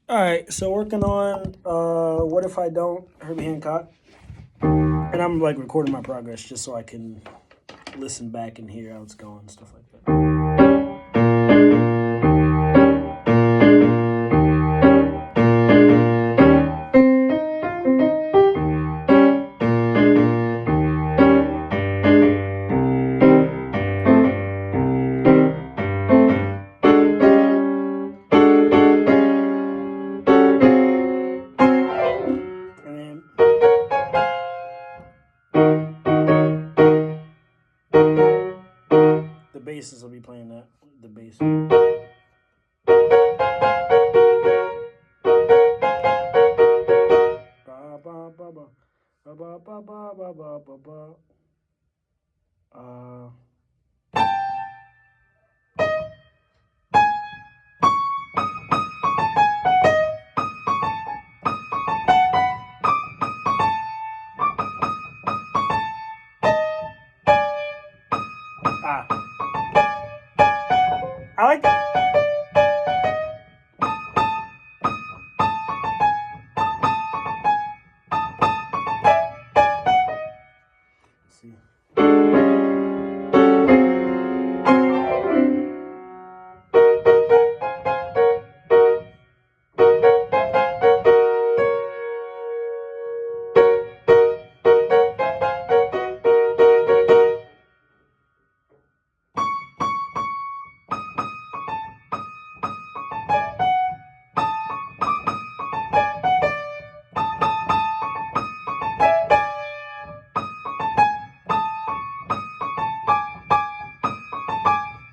All right, so working on What If I Don't, Herbie Hancock. And I'm like recording my progress just so I can listen back and hear how it's going and stuff like that. And then the basses will be playing that. The bass. Ba, ba, ba, ba. Ba, ba, ba, ba, ba, ba, ba, ba. Uh, ah. I like that. Let's see.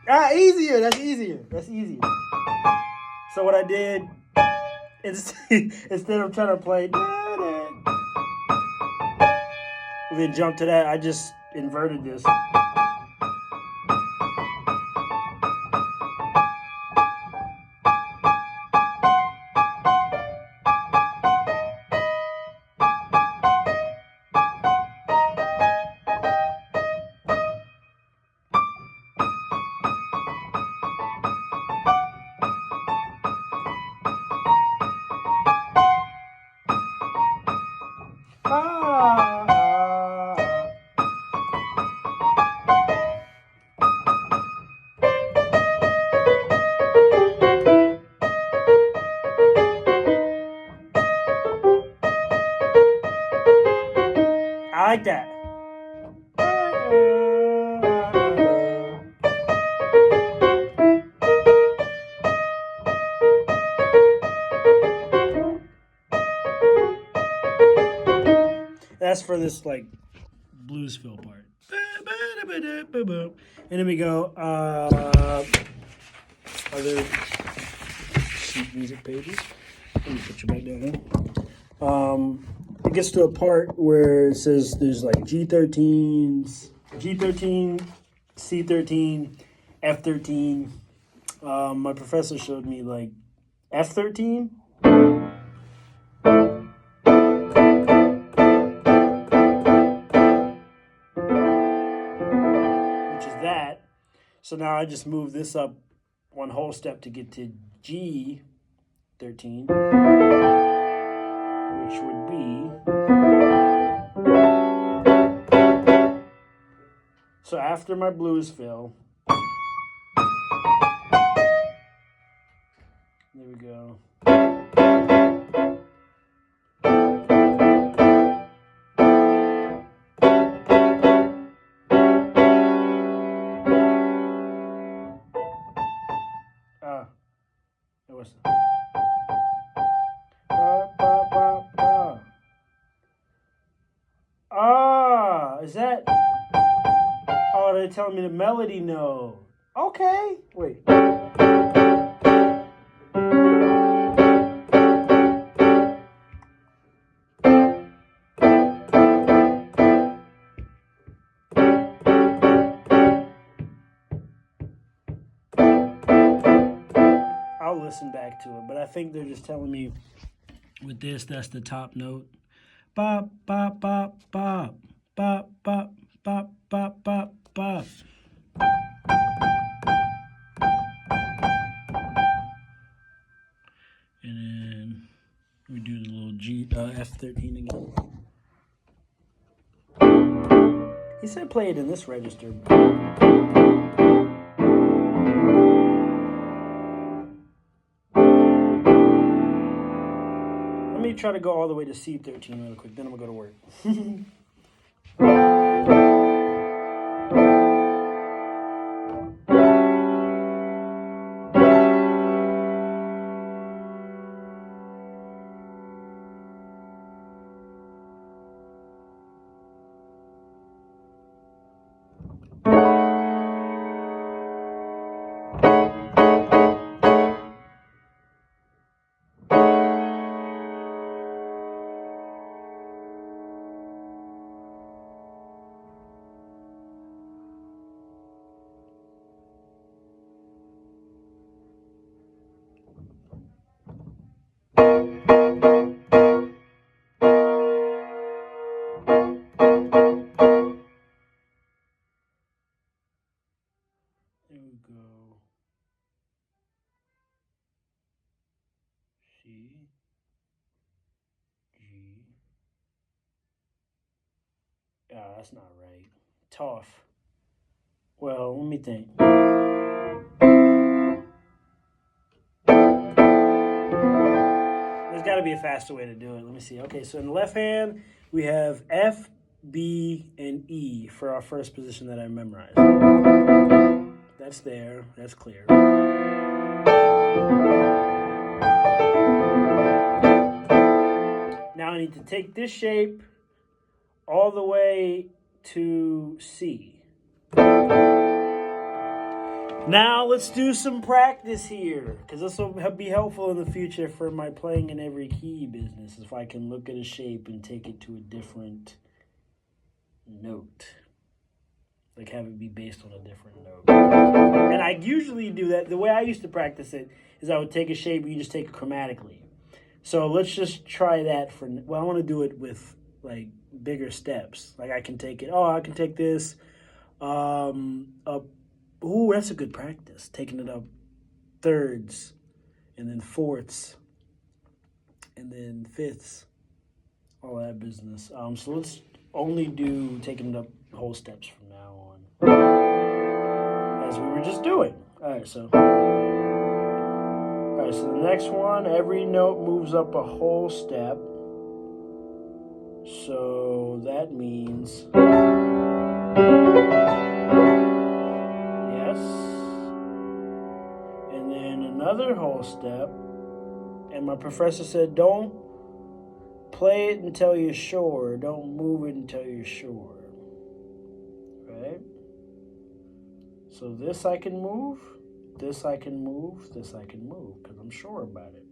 Ah, easier. That's easier. That's easier. So what I did instead of trying to play then jump to that, I just inverted this. Ah. I like that. That's for this like blues fill part. And then we go other sheet music pages. Let me put you back down here. It gets to a part where it says there's like G13s, G13, C13, F13. My professor showed me like F13. Which is that. So now I just move this up one whole step to get to G13, which would be. So after my blues fill, there we go. It was. Is that? Oh, they're telling me the melody note. Okay. Wait. I'll listen back to it, but I think they're just telling me with this, that's the top note. Bop, bop, bop, bop, bop, bop, bop, bop, bop, bop. And then We do the little G F13 again. He said play it in this register. Let me try to go all the way to C13 real quick, then I'm gonna go to work. There we go. C, G. Ah, that's not right. Tough. Well, let me think. There's got to be a faster way to do it. Let me see. Okay, so in the left hand, we have F, B, and E for our first position that I memorized. That's there. That's clear. Now I need to take this shape all the way to C. Now let's do some practice here, because this will be helpful in the future for my playing in every key business, if I can look at a shape and take it to a different note. Like have it be based on a different note. And I usually do that. The way I used to practice it is I would take a shape and you just take it chromatically. So let's just try that for, well, I want to do it with like bigger steps. Like I can take it, I can take this up. Ooh, that's a good practice. Taking it up thirds, and then fourths, and then fifths, all that business. So let's only do taking it up whole steps from now on, as we were just doing. All right, so the next one, every note moves up a whole step. So that means and then another whole step, and my professor said don't play it until you're sure, don't move it until you're sure, right? So this I can move, this I can move, this I can move, because I'm sure about it.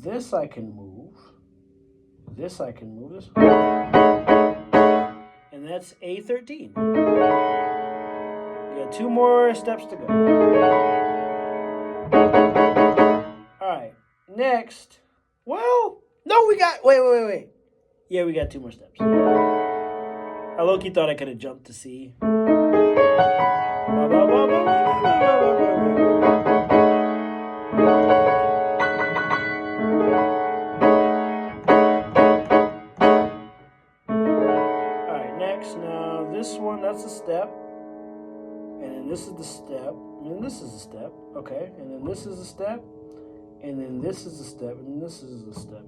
This I can move, this I can move, this, and that's A13. We got 2 more steps to go. All right, next. Well, no, we got, wait. Yeah, we got 2 more steps. I low-key thought I could have jumped to C. All right, next, now this one, that's a step. And then this is the step, and then this is a step, okay, and then this is a step, and then this is a step, and this is a step.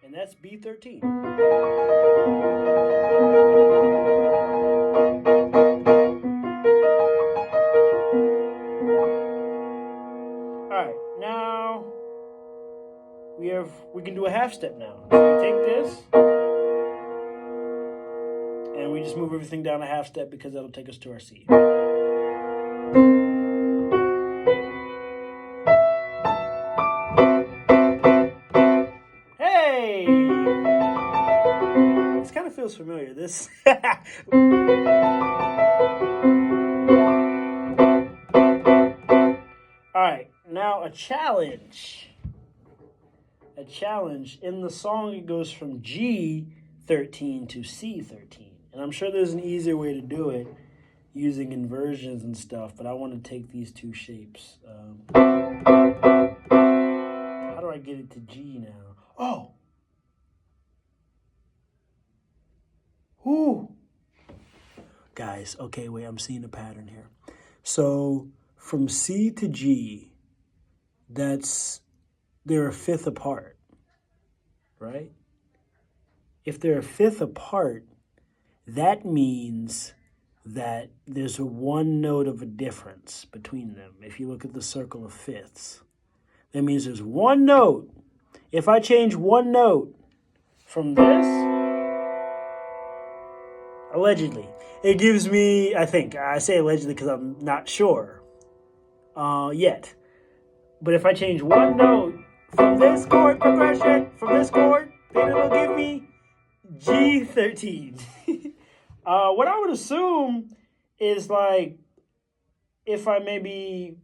And that's B13. Alright, now we can do a half step now. So we take this, and we just move everything down a half step because that'll take us to our C. Hey! This kind of feels familiar. This. Alright, now a challenge. A challenge. In the song, it goes from G13 to C13. And I'm sure there's an easier way to do it using inversions and stuff, but I want to take these 2 shapes. to G now. Oh! Ooh! Guys, okay, wait, I'm seeing a pattern here. So from C to G, they're a fifth apart, right? If they're a fifth apart, that means that there's a one note of a difference between them. If you look at the circle of fifths, that means there's one note. If I change one note from this, allegedly, it gives me, I say allegedly because I'm not sure yet. But if I change one note from this chord progression, from this chord, then it'll give me G13. What I would assume is like, if I maybe,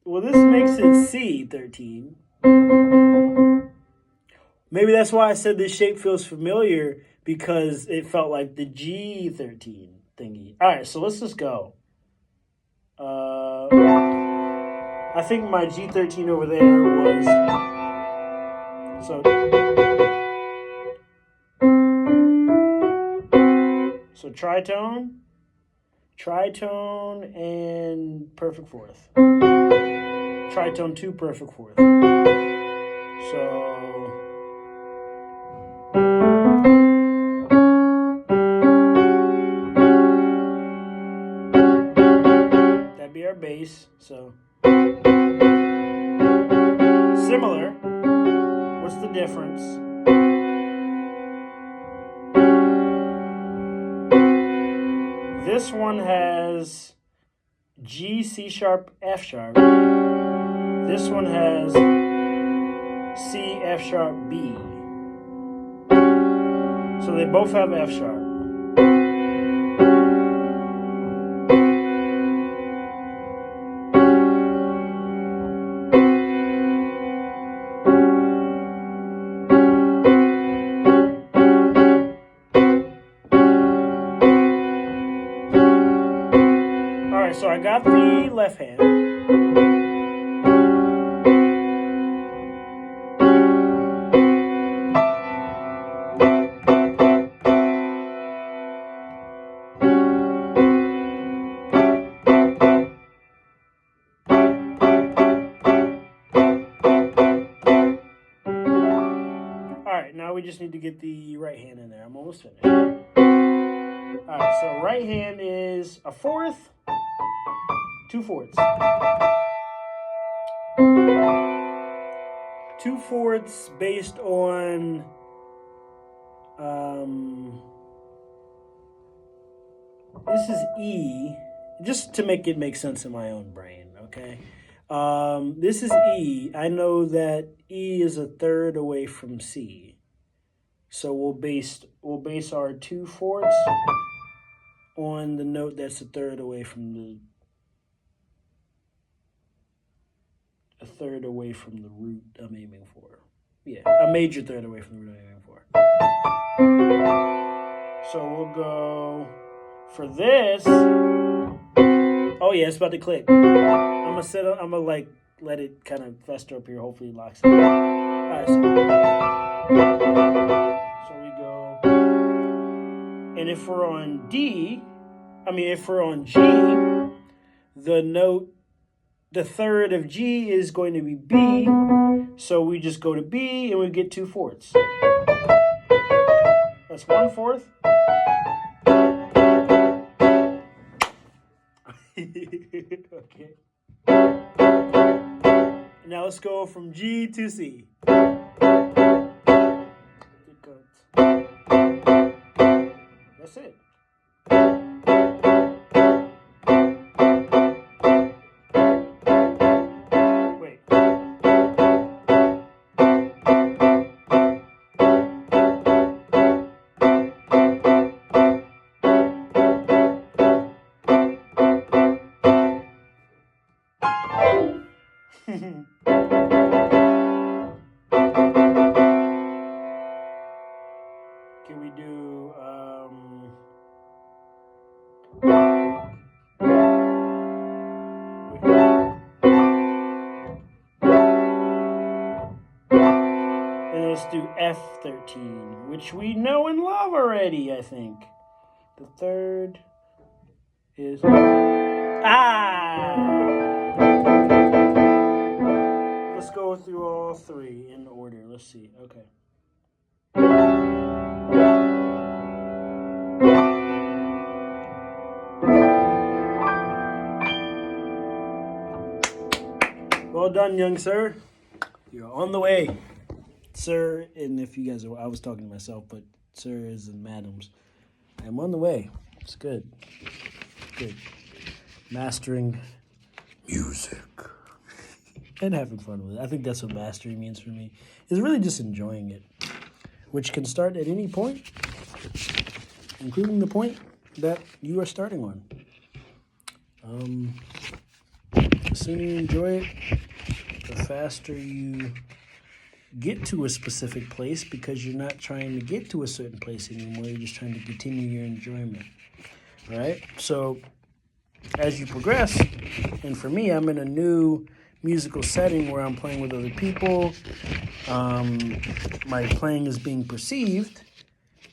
well, this makes it C13. Maybe that's why I said this shape feels familiar, because it felt like the G13 thingy. All right, so let's just go. I think my G13 over there was, so tritone, and perfect fourth. Tritone 2, perfect fourth. So that'd be our bass. So similar. What's the difference? This one has G, C sharp, F sharp. This one has C, F sharp, B. So they both have F sharp. All right, so I got the left hand. Now we just need to get the right hand in there. I'm almost finished. Alright, so right hand is a fourth, 2 fourths. 2 fourths based on this is E, just to make it make sense in my own brain, okay? This is E. I know that E is a third away from C. So we'll base our 2 fourths on the note that's a third away from the root I'm aiming for. Yeah, a major third away from the root I'm aiming for. So we'll go for this. Oh yeah, it's about to click. I'm gonna like let it kind of fester up here. Hopefully it locks it. Alright, so we go, and if we're on G, the third of G is going to be B, so we just go to B and we get 2 fourths. That's 1 fourth. Okay. Now let's go from G to C. That's it. Wait. Can we do let's do F13, which we know and love already, I think. The third is... Let's go through all three in order. Let's see. Okay. Well done, young sir. You're on the way, sir. And if you guys are, I was talking to myself, but sirs and madams, I'm on the way. It's good. Good. Mastering music and having fun with it. I think that's what mastering means for me. Is really just enjoying it, which can start at any point, including the point that you are starting on. The sooner you enjoy it, the faster you get to a specific place, because you're not trying to get to a certain place anymore. You're just trying to continue your enjoyment. All right? So as you progress, and for me, I'm in a new musical setting where I'm playing with other people. My playing is being perceived,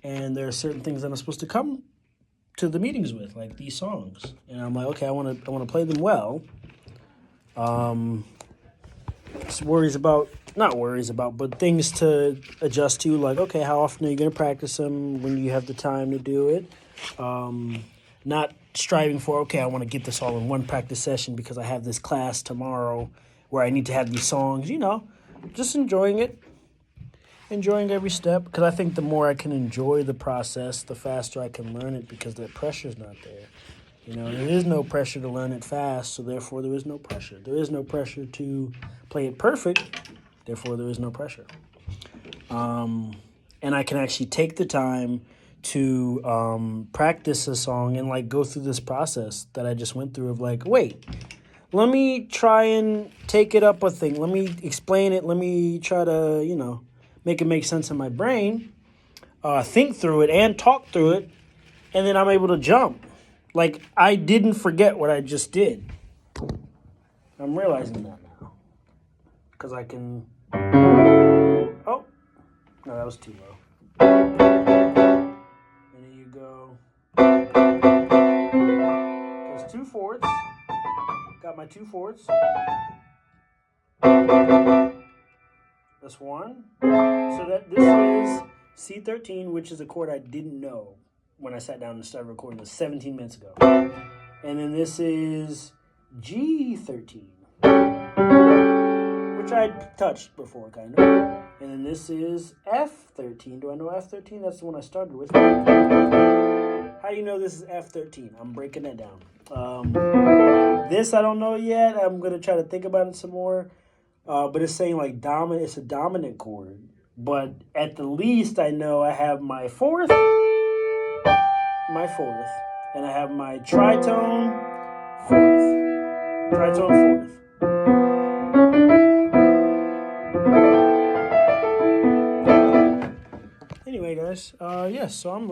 and there are certain things that I'm supposed to come to the meetings with, like these songs. And I'm like, okay, I want to play them well. But things to adjust to, like, okay, how often are you going to practice them? When do you have the time to do it? Not striving for, okay, I want to get this all in one practice session because I have this class tomorrow where I need to have these songs, just enjoying it, enjoying every step, because I think the more I can enjoy the process, the faster I can learn it, because that pressure's not there. There is no pressure to learn it fast, so therefore there is no pressure. There is no pressure to play it perfect, therefore there is no pressure. And I can actually take the time to practice a song and go through this process that I just went through of wait, let me try and take it up a thing. Let me explain it. Let me try to, make it make sense in my brain, think through it and talk through it, and then I'm able to jump. I didn't forget what I just did. I'm realizing that now. Because I can... Oh! No, that was too low. And there you go. There's 2 fourths. Got my 2 fourths. That's 1. So that this is C13, which is a chord I didn't know when I sat down and started recording this 17 minutes ago. And then this is G13, which I touched before, kind of. And then this is F13. Do I know F13? That's the one I started with. How do you know this is F13? I'm breaking that down. This I don't know yet. I'm going to try to think about it some more. But it's saying dominant. It's a dominant chord. But at the least, I know I have my fourth, and I have my tritone fourth. Anyway, guys, yes, so I'm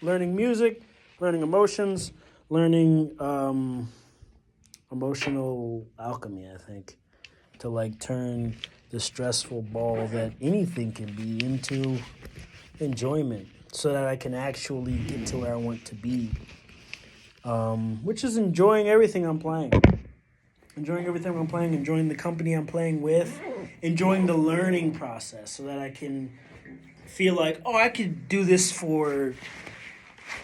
learning music, learning emotions, learning emotional alchemy, I think, to turn the stressful ball that anything can be into enjoyment, so that I can actually get to where I want to be, which is enjoying everything I'm playing. Enjoying the company I'm playing with, enjoying the learning process, so that I can feel like, oh, I could do this for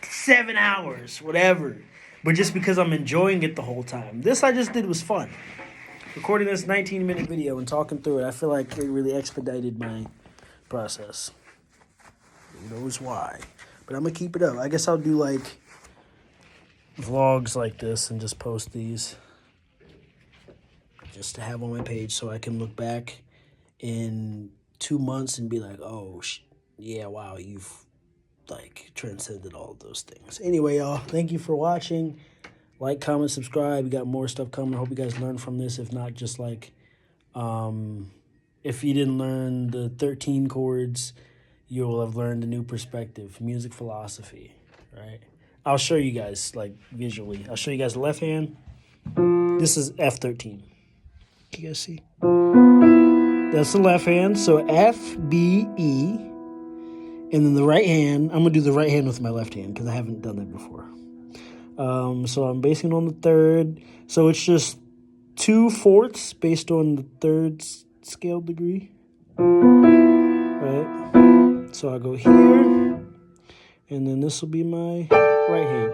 7 hours, whatever. But just because I'm enjoying it the whole time. This I just did was fun. Recording this 19-minute video and talking through it, I feel like it really expedited my process. Who knows why? But I'm going to keep it up. I guess I'll do vlogs like this and just post these just to have on my page, so I can look back in 2 months and be like, oh, yeah, wow, you've transcended all of those things. Anyway, y'all, thank you for watching. Like, comment, subscribe. We got more stuff coming. I hope you guys learned from this. If not, just if you didn't learn the 13 chords, you will have learned a new perspective, music philosophy, right? I'll show you guys, visually. I'll show you guys the left hand. This is F13. Can you guys see? That's the left hand. So F, B, E. And then the right hand, I'm going to do the right hand with my left hand because I haven't done that before. So I'm basing it on the third. So it's just 2/4 based on the third scale degree. Right? So I go here. And then this will be my right hand.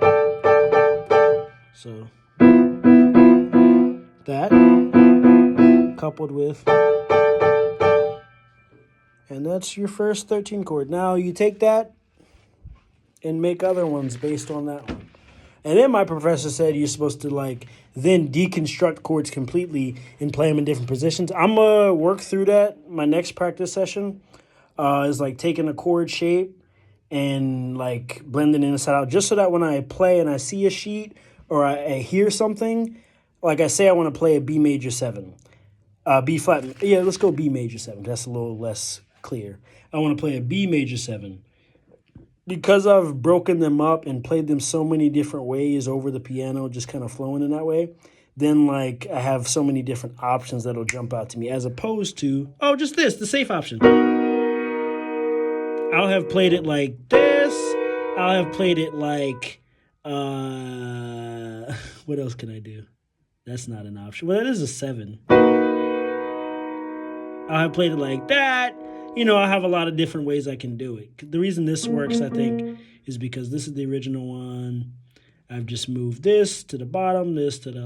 So that coupled with, and that's your first 13 chord. Now you take that and make other ones based on that one. And then my professor said you're supposed to like then deconstruct chords completely and play them in different positions. I'm gonna work through that. My next practice session is like taking a chord shape and like blending it inside out, just so that when I play and I see a sheet or I hear something, like I say I want to play a B major 7, B flat. Yeah, let's go B major 7. That's a little less clear. I want to play a B major 7. Because I've broken them up and played them so many different ways over the piano, just kind of flowing in that way, then like I have so many different options that'll jump out to me, as opposed to, oh, just this, the safe option. I'll have played it like this. I'll have played it like, what else can I do? That's not an option. Well, that is a 7. I'll have played it like that. You know, I have a lot of different ways I can do it. The reason this works, I think, is because this is the original one. I've just moved this to the bottom, this to the...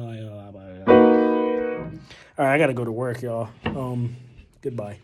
All right, I got to go to work, y'all. Goodbye.